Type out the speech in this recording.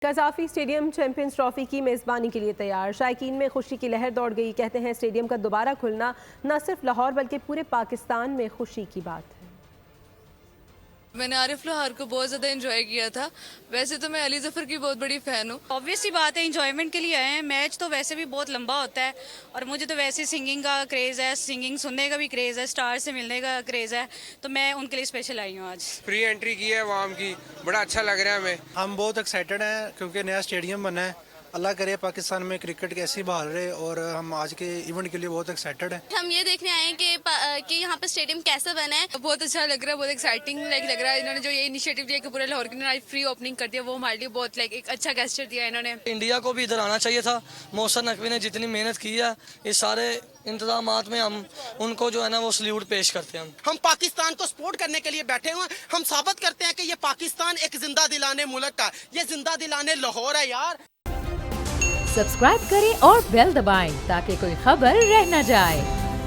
कज़ाफ़ी stadium champions trophy की मेज़बानी के लिए तैयार। शायकीन में खुशी की लहर दौड़ गई। कहते हैं स्टेडियम का दोबारा खुलना न सिर्फ लाहौर बल्कि पूरे पाकिस्तान में खुशी की बात है। मैंने आरिफ लोहार को बहुत ज़्यादा एंजॉय किया था। वैसे तो मैं अली ज़फ़र की बहुत बड़ी फ़ैन हूँ। ऑब्वियस सी बात है, इंजॉयमेंट के लिए आए हैं। मैच तो वैसे भी बहुत लंबा होता है और मुझे तो वैसे सिंगिंग का क्रेज़ है, सिंगिंग सुनने का भी क्रेज़ है, स्टार से मिलने का क्रेज़ है, तो मैं उनके लिए स्पेशल आई हूँ आज। फ्री एंट्री की है अवाम की, बड़ा अच्छा लग रहा है हमें। हम बहुत एक्साइटेड हैं क्योंकि नया स्टेडियम बना है। अल्लाह करे पाकिस्तान में क्रिकेट कैसी बहाल रहे और हम आज के इवेंट के लिए बहुत एक्साइटेड हैं। हम ये देखने आए हैं कि यहाँ पे स्टेडियम कैसा बना है। बहुत अच्छा लग रहा है, बहुत एक्साइटिंग लग रहा है। इन्होंने जो ये इनिशिएटिव लिया कि पूरे लाहौर के लिए फ्री ओपनिंग कर दिया, वो हमारे लिए बहुत एक अच्छा गेस्चर दिया इन्होंने। इंडिया को भी इधर आना चाहिए था। मोहसन नकवी ने जितनी मेहनत की है, इस सारे इंतजामात में हम उनको जो है ना वो सल्यूट पेश करते हैं। हम पाकिस्तान को सपोर्ट करने के लिए बैठे हुए हैं। हम साबित करते हैं कि ये पाकिस्तान एक जिंदा दिलाने मुल्क का, ये जिंदा दिलाने लाहौर है यार। सब्सक्राइब करें और बेल दबाएं ताकि कोई खबर रह न जाए।